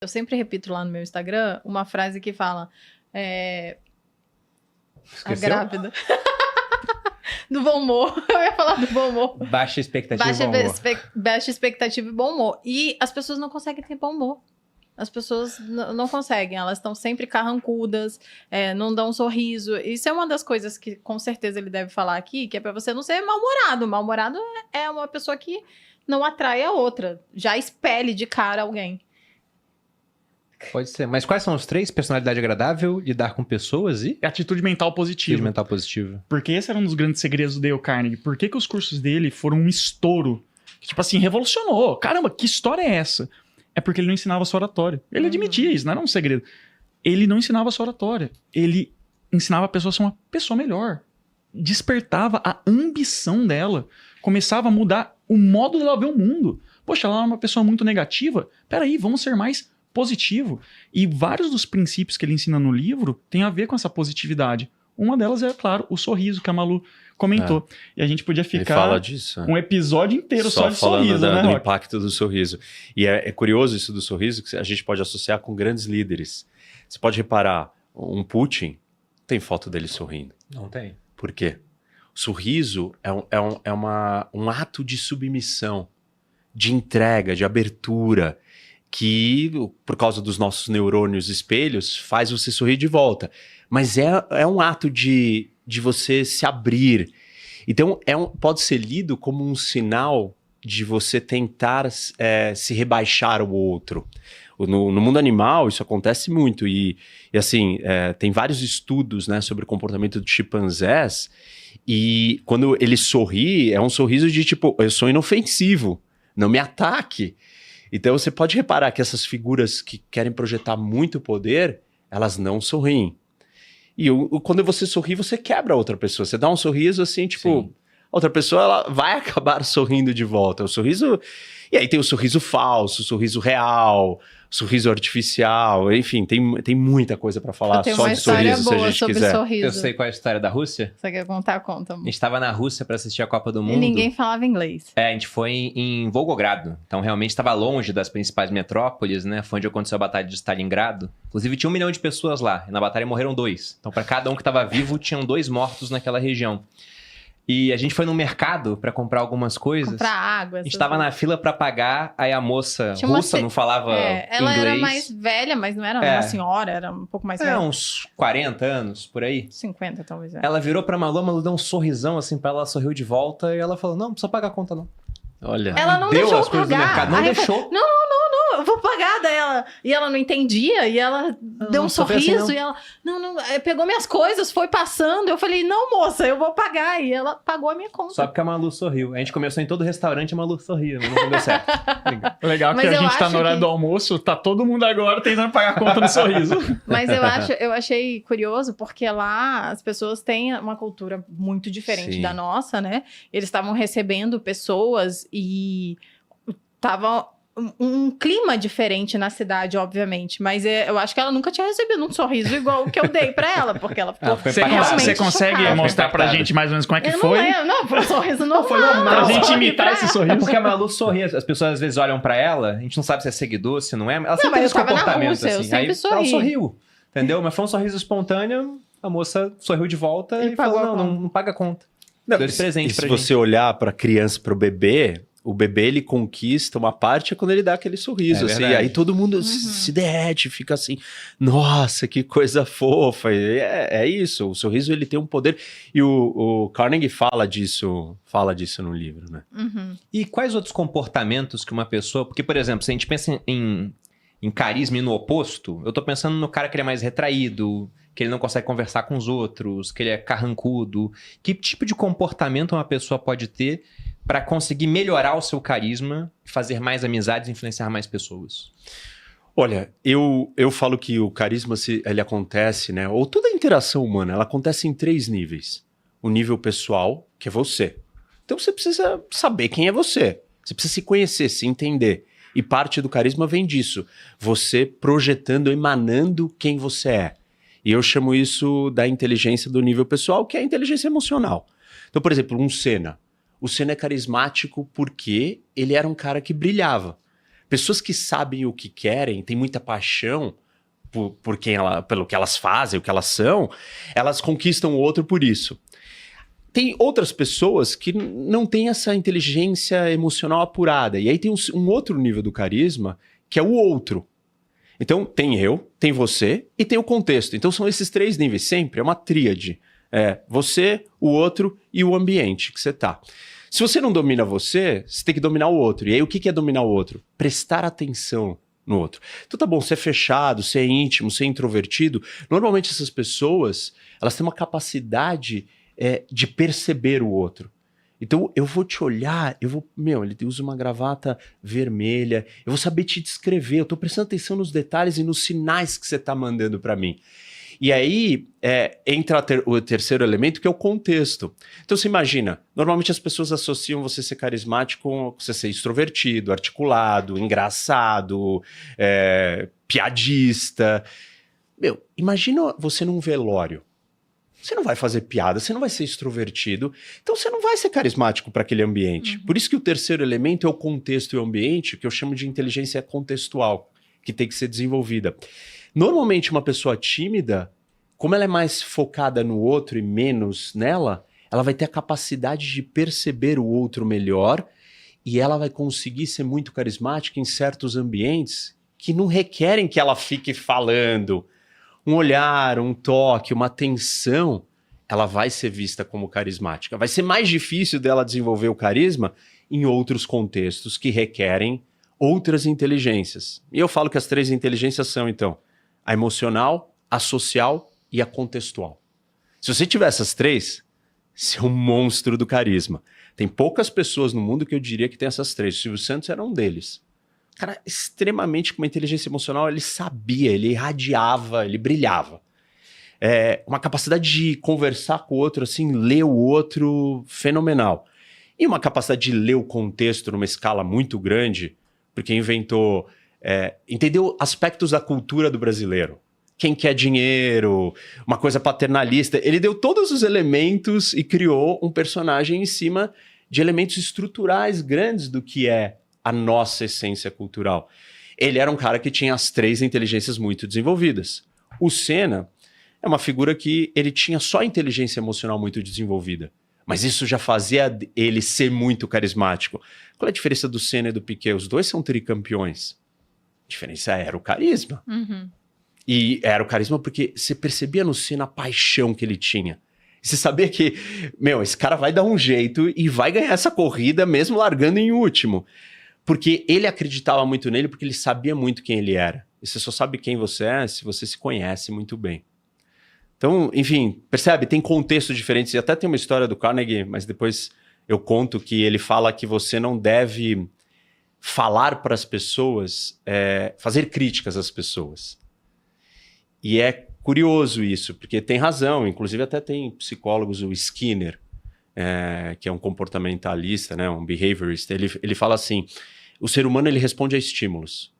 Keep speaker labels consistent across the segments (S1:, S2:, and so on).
S1: Eu sempre repito lá no meu Instagram uma frase que fala... A grávida. Do bom humor. Eu ia falar do bom humor.
S2: Baixa expectativa e bom humor.
S1: Baixa expectativa e bom humor. E as pessoas não conseguem ter bom humor. As pessoas não conseguem. Elas estão sempre carrancudas, não dão um sorriso. Isso é uma das coisas que, com certeza, ele deve falar aqui, que é pra você não ser mal-humorado. Mal-humorado é uma pessoa que não atrai a outra. Já espelhe de cara alguém.
S2: Pode ser. Mas quais são os três? Personalidade agradável, lidar com pessoas e...
S3: Atitude mental positiva.
S2: Atitude mental positiva.
S3: Porque esse era um dos grandes segredos do Dale Carnegie. Por que os cursos dele foram um estouro? Que, tipo assim, revolucionou. Caramba, que história é essa? É porque ele não ensinava sua oratória. Ele admitia isso, não era um segredo. Ele não ensinava sua oratória. Ele ensinava a pessoa a ser uma pessoa melhor. Despertava a ambição dela. Começava a mudar o modo dela ver o mundo. Poxa, ela é uma pessoa muito negativa. Peraí, vamos ser mais positivo. E vários dos princípios que ele ensina no livro têm a ver com essa positividade. Uma delas é, claro, o sorriso que a Malu comentou. E a gente podia ficar
S4: fala disso,
S3: um episódio inteiro só de
S4: falando
S3: sorriso, né,
S4: do
S3: Rock?
S4: impacto do sorriso. E é curioso isso do sorriso, que a gente pode associar com grandes líderes. Você pode reparar, um Putin, tem foto dele sorrindo.
S2: Não tem.
S4: Por quê? O sorriso é um ato de submissão, de entrega, de abertura, que, por causa dos nossos neurônios espelhos, faz você sorrir de volta. Mas é um ato de você se abrir. Então, pode ser lido como um sinal de você tentar se rebaixar ao outro. No mundo animal, isso acontece muito. E assim, tem vários estudos, né, sobre o comportamento de chimpanzés. E quando ele sorri, é um sorriso de tipo, eu sou inofensivo, não me ataque. Então você pode reparar que essas figuras que querem projetar muito poder, elas não sorriem. E quando você sorri, você quebra a outra pessoa. Você dá um sorriso assim, tipo... Sim. A outra pessoa, ela vai acabar sorrindo de volta. O sorriso... E aí tem o sorriso falso, o sorriso real, o sorriso artificial. Enfim, tem muita coisa pra falar só de sorriso, se a gente quiser.
S1: Sorriso.
S2: Eu sei qual é a história da Rússia.
S1: Você quer contar? Conta.
S2: A gente estava na Rússia para assistir a Copa do Mundo.
S1: E ninguém falava inglês.
S2: A gente foi em Volgogrado. Então, realmente estava longe das principais metrópoles, né? Foi onde aconteceu a Batalha de Stalingrado. Inclusive, tinha 1 milhão de pessoas lá. E na batalha morreram 2. Então, para cada um que estava vivo, tinham 2 mortos naquela região. E a gente foi no mercado para comprar algumas coisas.
S1: Comprar água.
S2: A gente tava na fila para pagar, aí a moça russa não falava
S1: ela
S2: inglês.
S1: Era mais velha, mas não era uma senhora, era um pouco mais velha.
S2: Uns 40 anos, por aí.
S1: 50, talvez.
S2: Ela virou pra Malu, a Malu deu um sorrisão assim pra ela, sorriu de volta e ela falou, não precisa pagar a conta não.
S4: Olha.
S1: Ela não
S2: deu
S1: deixou
S2: as coisas
S1: pagar.
S2: do mercado, não deixou.
S1: Não, eu vou pagar dela. E ela não entendia, e ela deu um sorriso, assim, e ela, não, pegou minhas coisas, foi passando. Eu falei, não, moça, eu vou pagar. E ela pagou a minha conta.
S2: Só porque a Malu sorriu. A gente começou em todo restaurante, a Malu sorria, mas não deu certo.
S3: Legal que a gente tá no horário do almoço, tá todo mundo agora tentando pagar a conta no sorriso.
S1: Mas eu achei curioso, porque lá as pessoas têm uma cultura muito diferente da nossa, né? Eles estavam recebendo pessoas e tava um clima diferente na cidade, obviamente. Mas eu acho que ela nunca tinha recebido um sorriso igual o que eu dei pra ela, porque ela ficou realmente
S3: Você consegue
S1: chocada.
S3: mostrar pra gente mais ou menos como é que foi?
S1: Não, foi um sorriso normal.
S3: Foi normal. Pra gente imitar esse sorriso.
S2: É porque a Malu sorri, as pessoas às vezes olham pra ela, a gente não sabe se é seguidor, se não é. Ela sempre
S1: mas
S2: tem
S1: eu
S2: esse
S1: tava na
S2: comportamento
S1: Rússia, eu
S2: assim.
S1: sempre
S2: Aí
S1: sorri.
S2: ela sorriu, entendeu? Mas foi um sorriso espontâneo, a moça sorriu de volta e falou, não paga a conta. Deu de presente pra gente.
S4: Se você olhar pra criança, pro bebê, o bebê ele conquista uma parte quando ele dá aquele sorriso, assim, aí todo mundo se derrete, fica assim, nossa, que coisa fofa. E é isso, o sorriso ele tem um poder, e o Carnegie fala disso no livro, né?
S2: E quais outros comportamentos que uma pessoa, porque por exemplo, se a gente pensa em carisma e no oposto, eu tô pensando no cara que ele é mais retraído, que ele não consegue conversar com os outros, que ele é carrancudo. Que tipo de comportamento uma pessoa pode ter para conseguir melhorar o seu carisma, fazer mais amizades e influenciar mais pessoas?
S4: Olha, eu falo que o carisma, ele acontece, né? Ou toda a interação humana, ela acontece em 3 níveis. O nível pessoal, que é você. Então você precisa saber quem é você. Você precisa se conhecer, se entender. E parte do carisma vem disso. Você projetando, emanando quem você é. E eu chamo isso da inteligência do nível pessoal, que é a inteligência emocional. Então, por exemplo, um Senna. O Senna é carismático porque ele era um cara que brilhava. Pessoas que sabem o que querem, têm muita paixão pelo que elas fazem, o que elas são, elas conquistam o outro por isso. Tem outras pessoas que não têm essa inteligência emocional apurada. E aí tem um outro nível do carisma, que é o outro. Então, tem eu, tem você e tem o contexto. Então, são esses 3 níveis sempre, é uma tríade. Você, o outro e o ambiente que você tá. Se você não domina você tem que dominar o outro. E aí, o que é dominar o outro? Prestar atenção no outro. Então, tá bom, você é fechado, você é íntimo, você é introvertido. Normalmente, essas pessoas, elas têm uma capacidade de perceber o outro. Então, eu vou te olhar, ele usa uma gravata vermelha, eu vou saber te descrever, eu tô prestando atenção nos detalhes e nos sinais que você tá mandando para mim. E aí, entra o terceiro elemento, que é o contexto. Então, você imagina, normalmente as pessoas associam você ser carismático com você ser extrovertido, articulado, engraçado, piadista. Imagina você num velório. Você não vai fazer piada, você não vai ser extrovertido, então você não vai ser carismático para aquele ambiente. Por isso que o terceiro elemento é o contexto e o ambiente, que eu chamo de inteligência contextual, que tem que ser desenvolvida. Normalmente uma pessoa tímida, como ela é mais focada no outro e menos nela, ela vai ter a capacidade de perceber o outro melhor e ela vai conseguir ser muito carismática em certos ambientes que não requerem que ela fique falando. Um olhar, um toque, uma atenção, ela vai ser vista como carismática. Vai ser mais difícil dela desenvolver o carisma em outros contextos que requerem outras inteligências. E eu falo que as 3 inteligências são, então, a emocional, a social e a contextual. Se você tiver essas 3, você é um monstro do carisma. Tem poucas pessoas no mundo que eu diria que tem essas 3. O Silvio Santos era um deles. Cara, extremamente com uma inteligência emocional, ele sabia, ele irradiava, ele brilhava. Uma capacidade de conversar com o outro, assim, ler o outro, fenomenal. E uma capacidade de ler o contexto numa escala muito grande, porque entendeu aspectos da cultura do brasileiro. Quem quer dinheiro, uma coisa paternalista. Ele deu todos os elementos e criou um personagem em cima de elementos estruturais grandes do que é a nossa essência cultural. Ele era um cara que tinha as 3 inteligências muito desenvolvidas. O Senna é uma figura que ele tinha só a inteligência emocional muito desenvolvida. Mas isso já fazia ele ser muito carismático. Qual é a diferença do Senna e do Piquet? Os 2 são tricampeões. A diferença era o carisma.
S1: Uhum.
S4: E era o carisma porque você percebia no Senna a paixão que ele tinha. Você sabia que, esse cara vai dar um jeito e vai ganhar essa corrida mesmo largando em último. Porque ele acreditava muito nele, porque ele sabia muito quem ele era. E você só sabe quem você é se você se conhece muito bem. Então, enfim, percebe? Tem contextos diferentes. E até tem uma história do Carnegie, mas depois eu conto que ele fala que você não deve falar para as pessoas, fazer críticas às pessoas. E é curioso isso, porque tem razão. Inclusive até tem psicólogos, o Skinner, que é um comportamentalista, né, um behaviorist, ele fala assim, o ser humano ele responde a estímulos.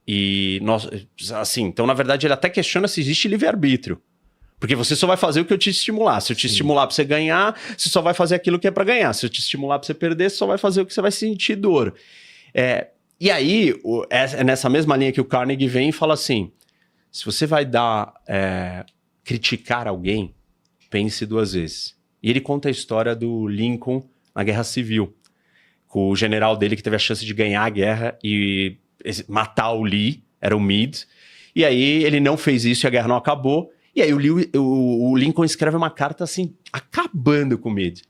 S4: E nós, assim, então na verdade ele até questiona se existe livre-arbítrio. Porque você só vai fazer o que eu te estimular. Se eu te estimular para você ganhar, você só vai fazer aquilo que é para ganhar. Se eu te estimular para você perder, você só vai fazer o que você vai sentir dor. E aí, é nessa mesma linha que o Carnegie vem e fala assim, se você vai criticar alguém, pense 2 vezes. E ele conta a história do Lincoln na Guerra Civil, com o general dele que teve a chance de ganhar a guerra e matar o Lee, era o Meade. E aí ele não fez isso e a guerra não acabou. E aí o Lincoln escreve uma carta assim, acabando com o Meade.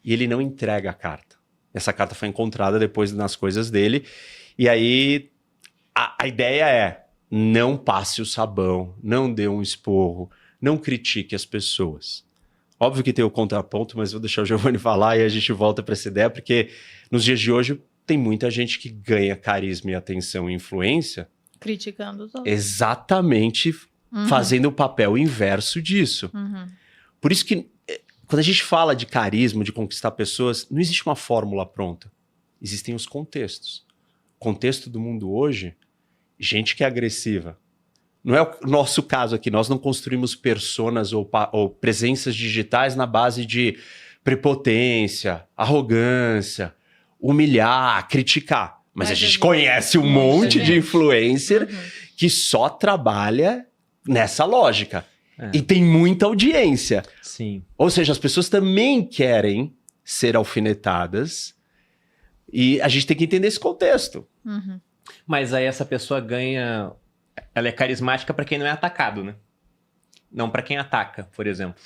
S4: E ele não entrega a carta. Essa carta foi encontrada depois nas coisas dele. E aí a ideia é, não passe o sabão, não dê um esporro, não critique as pessoas. Óbvio que tem o contraponto, mas vou deixar o Giovanni falar e a gente volta para essa ideia, porque nos dias de hoje tem muita gente que ganha carisma e atenção e influência
S1: criticando os outros.
S4: Exatamente fazendo o papel inverso disso. Por isso que quando a gente fala de carisma, de conquistar pessoas, não existe uma fórmula pronta. Existem os contextos. O contexto do mundo hoje, gente que é agressiva. Não é o nosso caso aqui, nós não construímos personas ou presenças digitais na base de prepotência, arrogância, humilhar, criticar. Mas a gente
S1: existe
S4: conhece um
S1: muita
S4: monte de
S1: gente.
S4: influencer
S1: Uhum.
S4: que só trabalha nessa lógica.
S2: É.
S4: E tem muita audiência.
S2: Sim.
S4: Ou seja, as pessoas também querem ser alfinetadas. E a gente tem que entender esse contexto.
S1: Uhum.
S2: Mas aí essa pessoa ganha... Ela é carismática pra quem não é atacado, né? Não pra quem ataca, por exemplo.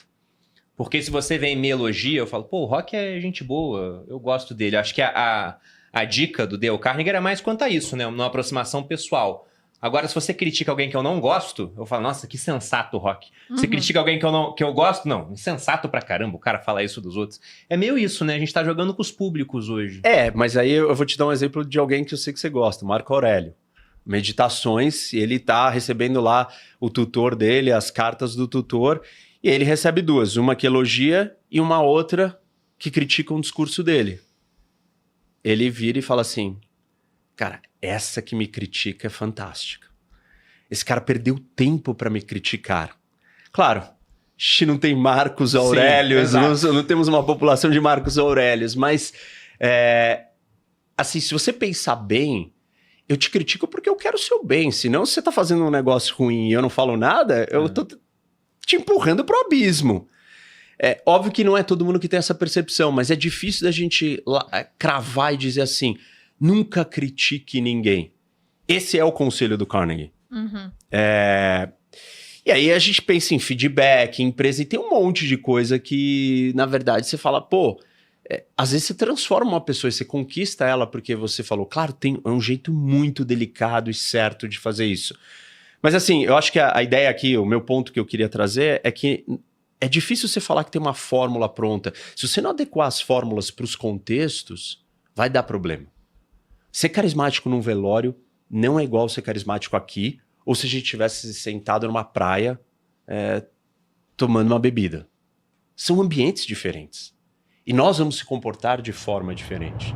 S2: Porque se você vem e me elogia, eu falo, pô, o Rock é gente boa, eu gosto dele. Acho que a dica do Dale Carnegie era mais quanto a isso, né? Uma aproximação pessoal. Agora, se você critica alguém que eu não gosto, eu falo, nossa, que sensato, Rock. Se
S1: Uhum.
S2: critica alguém que eu gosto, não, insensato pra caramba, o cara fala isso dos outros. É meio isso, né? A gente tá jogando com os públicos hoje.
S4: Mas aí eu vou te dar um exemplo de alguém que eu sei que você gosta, Marco Aurélio. Meditações, ele tá recebendo lá o tutor dele, as cartas do tutor, e ele recebe duas, uma que elogia e uma outra que critica um discurso dele. Ele vira e fala assim, cara, essa que me critica é fantástica. Esse cara perdeu tempo para me criticar. Claro, a gente não tem Marcos Aurélios, não temos uma população de Marcos Aurélios, mas assim, se você pensar bem, eu te critico porque eu quero o seu bem. Senão, se você tá fazendo um negócio ruim e eu não falo nada, eu tô te empurrando pro abismo. É óbvio que não é todo mundo que tem essa percepção, mas é difícil da gente cravar e dizer assim, nunca critique ninguém. Esse é o conselho do Carnegie.
S1: Uhum.
S4: E aí a gente pensa em feedback, em empresa, e tem um monte de coisa que, na verdade, você fala, pô, às vezes você transforma uma pessoa e você conquista ela porque você falou, claro, é um jeito muito delicado e certo de fazer isso. Mas assim, eu acho que a ideia aqui, o meu ponto que eu queria trazer é que é difícil você falar que tem uma fórmula pronta. Se você não adequar as fórmulas para os contextos, vai dar problema. Ser carismático num velório não é igual ser carismático aqui, ou se a gente tivesse sentado numa praia tomando uma bebida. São ambientes diferentes. E nós vamos se comportar de forma diferente.